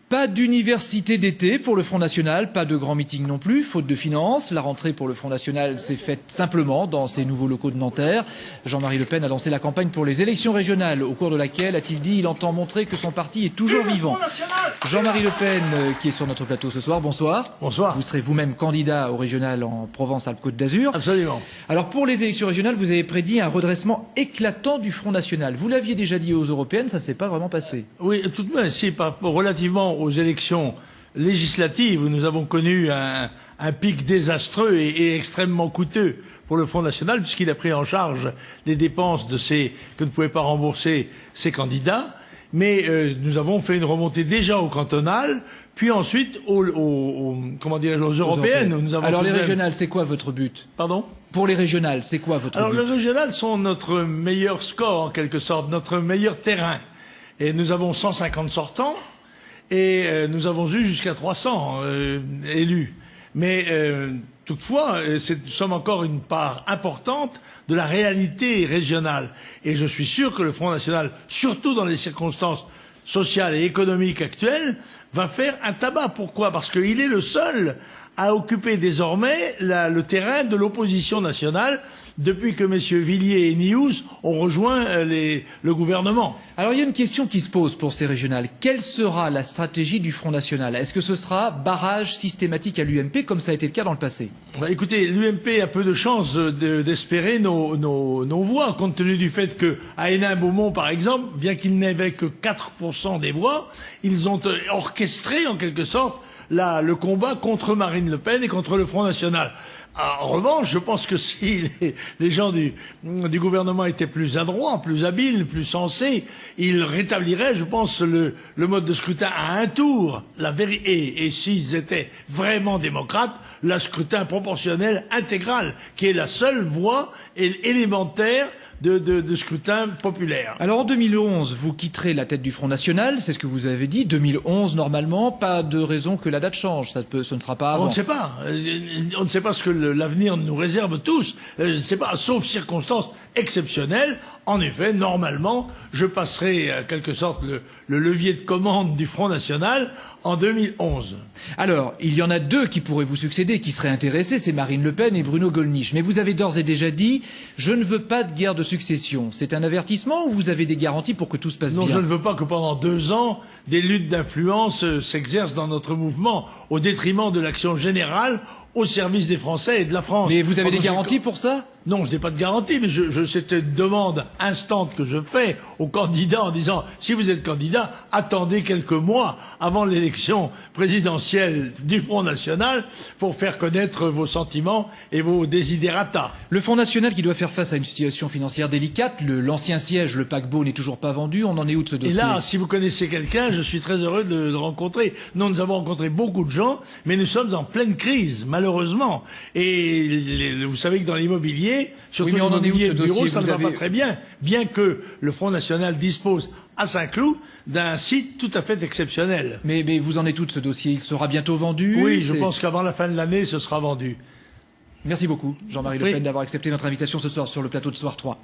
Pas d'université d'été pour le Front National, pas de grand meeting non plus, faute de finances. La rentrée pour le Front National s'est faite simplement dans ses nouveaux locaux de Nanterre. Jean-Marie Le Pen a lancé la campagne pour les élections régionales, au cours de laquelle, a-t-il dit, il entend montrer que son parti est toujours vivant. Jean-Marie Le Pen, qui est sur notre plateau ce soir, bonsoir. Bonsoir. Vous serez vous-même candidat au régional en Provence-Alpes-Côte d'Azur. Absolument. Alors pour les élections régionales, vous avez prédit un redressement éclatant du Front National. Vous l'aviez déjà dit aux européennes, ça ne s'est pas vraiment passé. Oui, tout de même, si, relativement aux élections législatives où nous avons connu un pic désastreux et extrêmement coûteux pour le Front National, puisqu'il a pris en charge les dépenses que ne pouvaient pas rembourser ses candidats. Mais nous avons fait une remontée déjà au cantonal, puis ensuite aux européennes. Où nous avons Alors les régionales, c'est quoi votre but? Pardon? Pour les régionales, c'est quoi votre but? Alors les régionales sont notre meilleur score, en quelque sorte, notre meilleur terrain. Et nous avons 150 sortants, et nous avons eu jusqu'à 300 élus. Mais toutefois, nous sommes encore une part importante de la réalité régionale. Et je suis sûr que le Front National, surtout dans les circonstances sociales et économiques actuelles, va faire un tabac. Pourquoi? Parce qu'il est le seul à occuper désormais le terrain de l'opposition nationale depuis que messieurs Villiers et Nious ont rejoint le gouvernement. Alors il y a une question qui se pose pour ces régionales. Quelle sera la stratégie du Front National? Est-ce que ce sera barrage systématique à l'UMP comme ça a été le cas dans le passé? Écoutez, l'UMP a peu de chances d'espérer nos voix, compte tenu du fait que à Hénin-Beaumont, par exemple, bien qu'ils n'avaient que 4% des voix, ils ont orchestré en quelque sorte le combat contre Marine Le Pen et contre le Front National. En revanche, je pense que si les gens du gouvernement étaient plus adroits, plus habiles, plus sensés, ils rétabliraient, je pense, le mode de scrutin à un tour. Et s'ils étaient vraiment démocrates, le scrutin proportionnel intégral, qui est la seule voie élémentaire de scrutin populaire. Alors en 2011, vous quitterez la tête du Front National, c'est ce que vous avez dit. 2011, normalement, pas de raison que la date change. Ce ne sera pas avant. On ne sait pas. On ne sait pas ce que l'avenir nous réserve tous. Je ne sais pas, sauf circonstances exceptionnelles. En effet, normalement, je passerai, en quelque sorte, le levier de commande du Front National en 2011. Alors, il y en a deux qui pourraient vous succéder, qui seraient intéressés, c'est Marine Le Pen et Bruno Gollnisch. Mais vous avez d'ores et déjà dit, je ne veux pas de guerre de succession. C'est un avertissement ou vous avez des garanties pour que tout se passe bien? Non, je ne veux pas que pendant 2 ans, des luttes d'influence s'exercent dans notre mouvement, au détriment de l'action générale, au service des Français et de la France. Mais vous avez des garanties pour ça? Non, je n'ai pas de garantie, mais c'est une demande instante que je fais aux candidats en disant, si vous êtes candidat, attendez quelques mois avant l'élection présidentielle du Front National pour faire connaître vos sentiments et vos desiderata. Le Front National qui doit faire face à une situation financière délicate, l'ancien siège, le paquebot n'est toujours pas vendu, on en est où de ce dossier? Et là, si vous connaissez quelqu'un, je suis très heureux de le rencontrer. Nous avons rencontré beaucoup de gens, mais nous sommes en pleine crise, malheureusement. Et vous savez que dans l'immobilier, surtout l'immobilier de bureau, ça ne va pas très bien que le Front National dispose à Saint-Cloud d'un site tout à fait exceptionnel. Mais vous en êtes où de ce dossier? Il sera bientôt vendu? Oui, je pense qu'avant la fin de l'année, ce sera vendu. Merci beaucoup, Jean-Marie Le Pen, d'avoir accepté notre invitation ce soir sur le plateau de Soir 3.